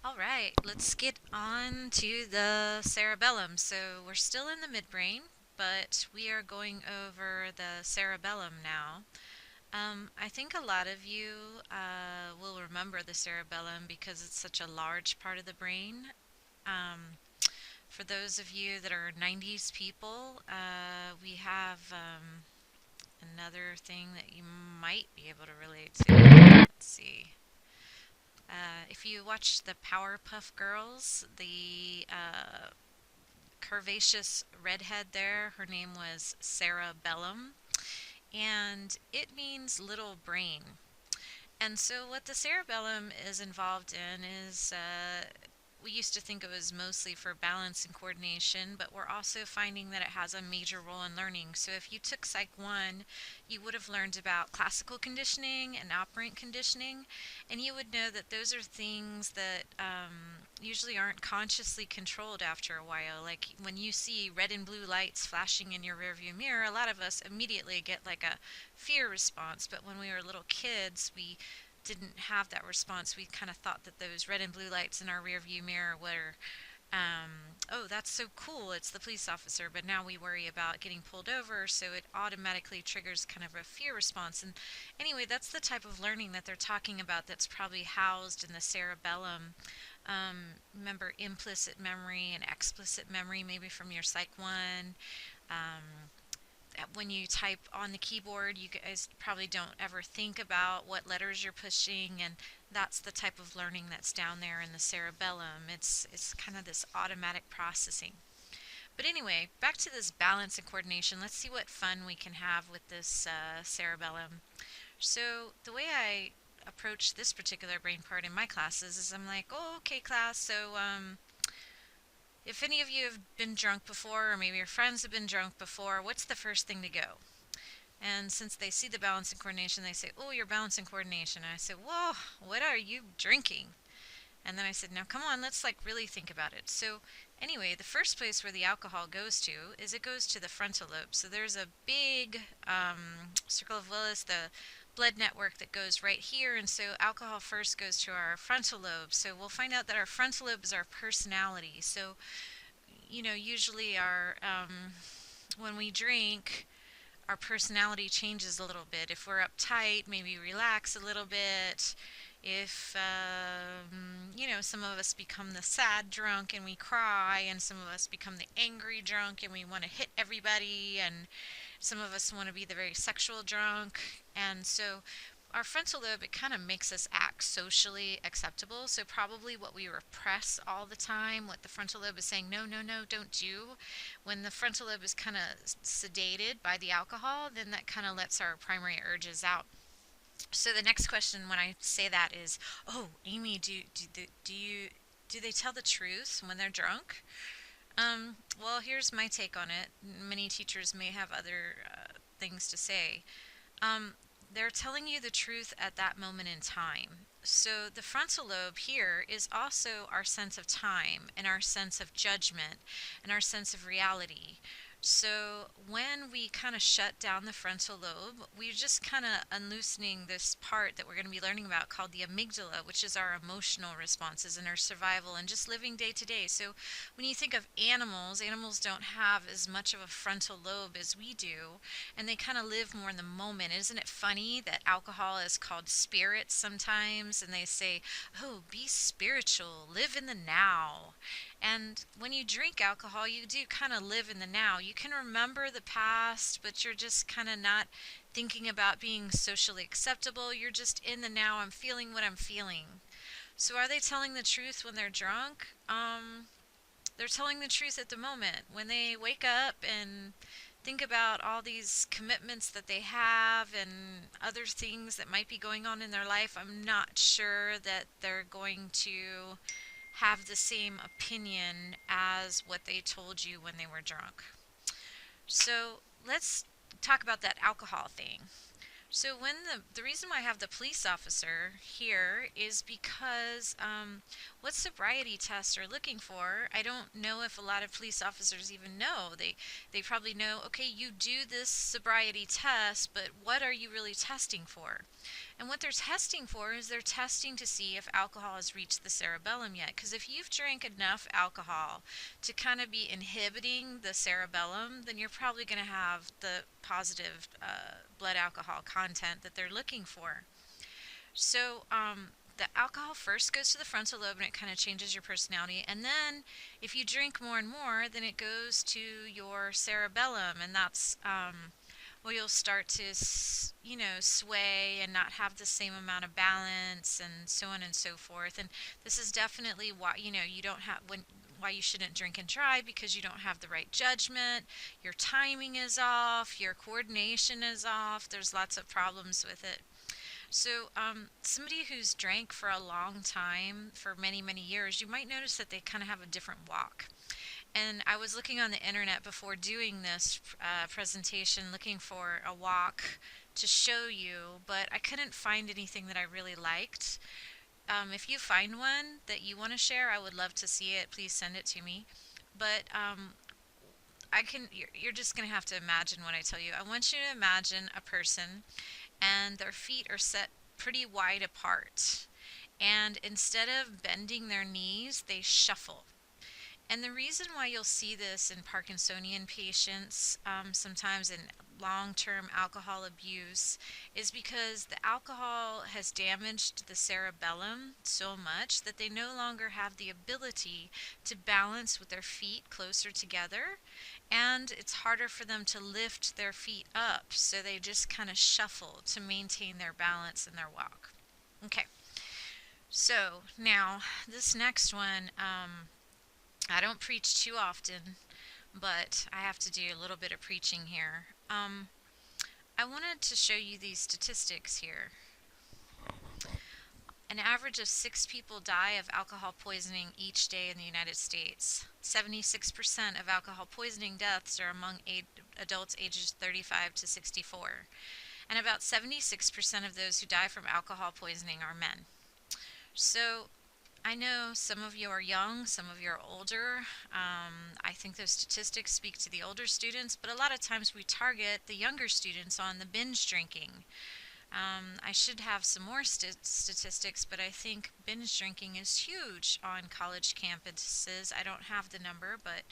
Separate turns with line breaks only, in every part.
All right, let's get on to the cerebellum. So we're still in the midbrain, but we are going over the cerebellum now. I think a lot of you will remember the cerebellum because it's such a large part of the brain. Um, for those of you that are 90s people, we have another thing that you might be able to relate to. Let's see. If you watch the Powerpuff Girls, the curvaceous redhead there, her name was Sarah Bellum, and it means little brain. And so, what the cerebellum is involved in is we used to think it was mostly for balance and coordination, but we're also finding that it has a major role in learning. So, if you took Psych 1, you would have learned about classical conditioning and operant conditioning, and you would know that those are things that usually aren't consciously controlled after a while. Like when you see red and blue lights flashing in your rearview mirror, a lot of us immediately get like a fear response, but when we were little kids, we didn't have that response. We kind of thought that those red and blue lights in our rearview mirror were, oh, that's so cool, it's the police officer. But now we worry about getting pulled over, so it automatically triggers kind of a fear response. And anyway, that's the type of learning that they're talking about that's probably housed in the cerebellum. Remember implicit memory and explicit memory, maybe from your Psych 1. Um, when you type on the keyboard, you guys probably don't ever think about what letters you're pushing, and that's the type of learning that's down there in the cerebellum. It's kind of this automatic processing. But anyway, back to this balance and coordination. Let's see what fun we can have with this cerebellum. So the way I approach this particular brain part in my classes is I'm like, oh, okay, class. So if any of you have been drunk before, or maybe your friends have been drunk before, what's the first thing to go? And since they see the balance and coordination, they say, oh, you're balance and coordination. And I say, whoa, what are you drinking? And then I said, now come on, let's like really think about it. So anyway, the first place where the alcohol goes to is it goes to the frontal lobe. So there's a big circle of Willis, the blood network that goes right here. And so alcohol first goes to our frontal lobe. So we'll find out that our frontal lobe is our personality. So, usually when we drink, our personality changes a little bit. If we're uptight, maybe relax a little bit. If, some of us become the sad drunk and we cry, and some of us become the angry drunk and we want to hit everybody, and some of us want to be the very sexual drunk. And so our frontal lobe, it kind of makes us act socially acceptable. So probably what we repress all the time, what the frontal lobe is saying, no, no, no, don't do. When the frontal lobe is kind of sedated by the alcohol, then that kind of lets our primary urges out. So the next question when I say that is, oh, Amy, do they tell the truth when they're drunk? Well, here's my take on it. Many teachers may have other things to say. Um, they're telling you the truth at that moment in time. So the frontal lobe here is also our sense of time and our sense of judgment and our sense of reality. So when we kind of shut down the frontal lobe, we're just kind of unloosening this part that we're going to be learning about called the amygdala, which is our emotional responses and our survival and just living day to day. So when you think of animals, animals don't have as much of a frontal lobe as we do, and they kind of live more in the moment. Isn't it funny that alcohol is called spirit sometimes, and they say, oh, be spiritual, live in the now. And when you drink alcohol, you do kind of live in the now. You can remember the past, but you're just kind of not thinking about being socially acceptable. You're just in the now. I'm feeling what I'm feeling. So are they telling the truth when they're drunk? They're telling the truth at the moment. When they wake up and think about all these commitments that they have and other things that might be going on in their life, I'm not sure that they're going to have the same opinion as what they told you when they were drunk. So let's talk about that alcohol thing. So when the reason why I have the police officer here is because what sobriety tests are looking for, I don't know if a lot of police officers even know. They probably know, okay, you do this sobriety test, but what are you really testing for? And what they're testing for is they're testing to see if alcohol has reached the cerebellum yet. Because if you've drank enough alcohol to kind of be inhibiting the cerebellum, then you're probably going to have the positive blood alcohol content that they're looking for. So, the alcohol first goes to the frontal lobe and it kind of changes your personality. And then, if you drink more and more, then it goes to your cerebellum, and that's well, you'll start to, sway and not have the same amount of balance, and so on and so forth. And this is definitely why, you don't have why you shouldn't drink and drive, because you don't have the right judgment. Your timing is off. Your coordination is off. There's lots of problems with it. So, somebody who's drank for a long time, for many, many years, you might notice that they kind of have a different walk. And I was looking on the internet before doing this presentation, looking for a walk to show you, but I couldn't find anything that I really liked. If you find one that you want to share, I would love to see it. Please send it to me. But you're just going to have to imagine what I tell you. I want you to imagine a person and their feet are set pretty wide apart. And instead of bending their knees, they shuffle. And the reason why you'll see this in Parkinsonian patients, sometimes in long term alcohol abuse, is because the alcohol has damaged the cerebellum so much that they no longer have the ability to balance with their feet closer together. And it's harder for them to lift their feet up, so they just kind of shuffle to maintain their balance in their walk. Okay, so now this next one, I don't preach too often, but I have to do a little bit of preaching here. I wanted to show you these statistics here. An average of 6 people die of alcohol poisoning each day in the United States. 76% of alcohol poisoning deaths are among adults ages 35 to 64. And about 76% of those who die from alcohol poisoning are men. So I know some of you are young, some of you are older. I think those statistics speak to the older students, but a lot of times we target the younger students on the binge drinking. I should have some more statistics, but I think binge drinking is huge on college campuses. I don't have the number, but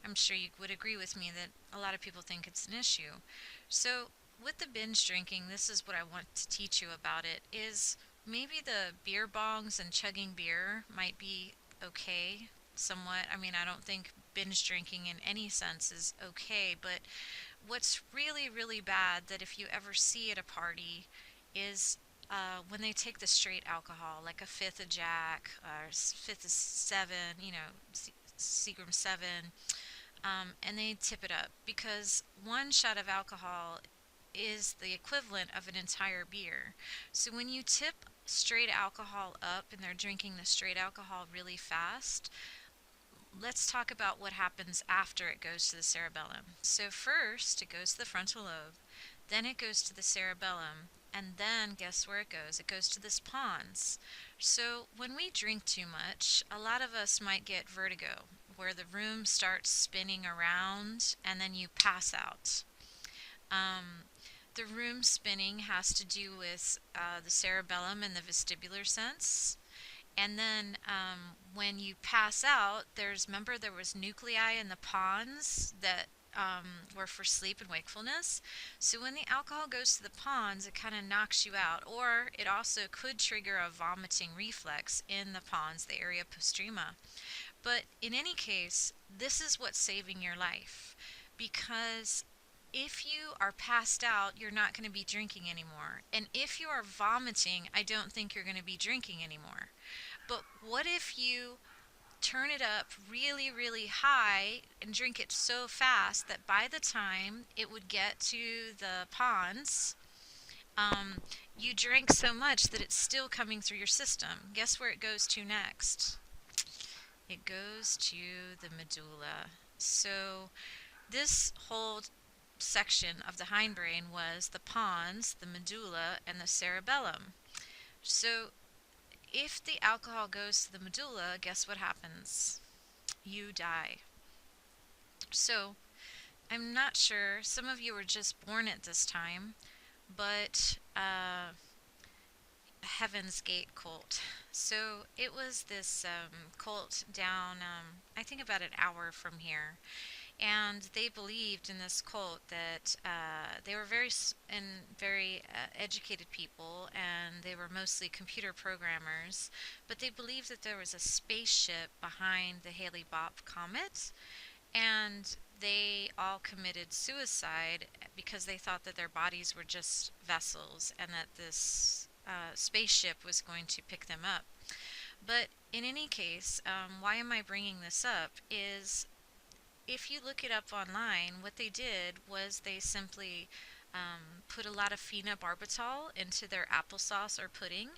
I'm sure you would agree with me that a lot of people think it's an issue. So with the binge drinking, this is what I want to teach you about it, is maybe the beer bongs and chugging beer might be okay somewhat. I mean, I don't think binge drinking in any sense is okay, but what's really, really bad that if you ever see at a party is when they take the straight alcohol, like a fifth of Jack or fifth of Seven, Seagram 7, and they tip it up, because one shot of alcohol is the equivalent of an entire beer. So when you tip straight alcohol up and they're drinking the straight alcohol really fast, let's talk about what happens after it goes to the cerebellum. So first it goes to the frontal lobe, then it goes to the cerebellum, and then guess where it goes? It goes to this pons. So when we drink too much, a lot of us might get vertigo, where the room starts spinning around and then you pass out. The room spinning has to do with the cerebellum and the vestibular sense. And then when you pass out, remember there was nuclei in the pons that were for sleep and wakefulness. So when the alcohol goes to the pons, it kind of knocks you out. Or it also could trigger a vomiting reflex in the pons, the area postrema. But in any case, this is what's saving your life. Because if you are passed out, you're not going to be drinking anymore. And if you are vomiting, I don't think you're going to be drinking anymore. But what if you turn it up really, really high and drink it so fast that by the time it would get to the pons, you drank so much that it's still coming through your system? Guess where it goes to next? It goes to the medulla. So this whole section of the hindbrain was the pons, the medulla, and the cerebellum. So if the alcohol goes to the medulla, guess what happens? You die. So I'm not sure, some of you were just born at this time, but Heaven's Gate cult. So it was this cult down, I think, about an hour from here, and they believed in this cult that they were very educated people, and they were mostly computer programmers, but they believed that there was a spaceship behind the Halley-Bopp comet, and they all committed suicide because they thought that their bodies were just vessels and that this spaceship was going to pick them up. But in any case, why am I bringing this up? Is if you look it up online, what they did was they simply put a lot of phenobarbital into their applesauce or pudding,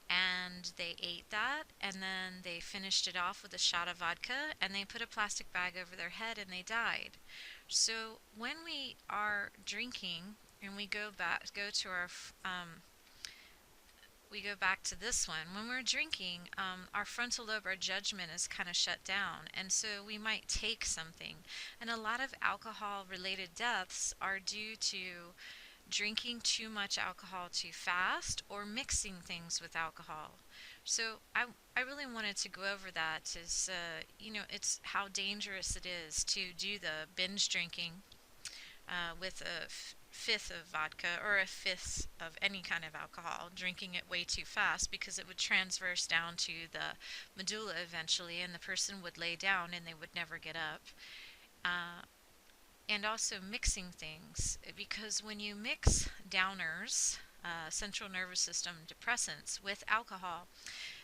and they ate that, and then they finished it off with a shot of vodka, and they put a plastic bag over their head, and they died. So when we are drinking and go to our we go back to this one. When we're drinking, our frontal lobe, our judgment is kind of shut down, and so we might take something. And a lot of alcohol related deaths are due to drinking too much alcohol too fast or mixing things with alcohol. So I really wanted to go over that. Is it's how dangerous it is to do the binge drinking with fifth of vodka or a fifth of any kind of alcohol, drinking it way too fast, because it would transverse down to the medulla eventually, and the person would lay down and they would never get up. Uh, and also mixing things, because when you mix downers, central nervous system depressants, with alcohol,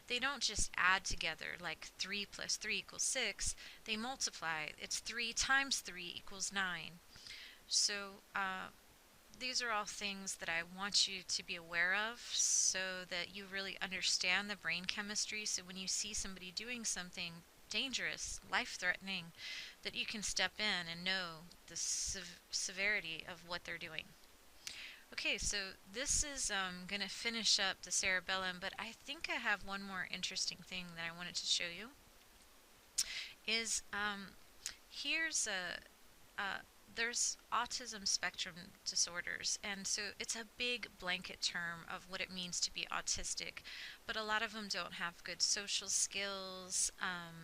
they don't just add together like 3 plus 3 equals 6, they multiply. It's 3 times 3 equals 9. So these are all things that I want you to be aware of so that you really understand the brain chemistry. So when you see somebody doing something dangerous, life threatening, that you can step in and know the severity of what they're doing. Okay, so this is going to finish up the cerebellum, but I think I have one more interesting thing that I wanted to show you. Is here's there's autism spectrum disorders, and so it's a big blanket term of what it means to be autistic, but a lot of them don't have good social skills.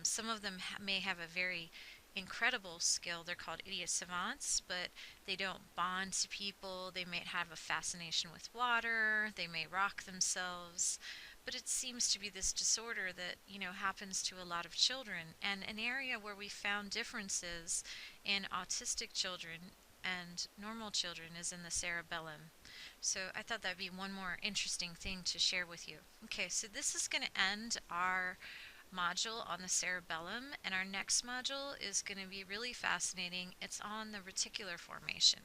Some of them may have a very incredible skill. They're called idiot savants, but they don't bond to people. They may have a fascination with water. They may rock themselves. But it seems to be this disorder that, happens to a lot of children. And an area where we found differences in autistic children and normal children is in the cerebellum. So I thought that'd be one more interesting thing to share with you. Okay, so this is going to end our module on the cerebellum, and our next module is going to be really fascinating. It's on the reticular formation.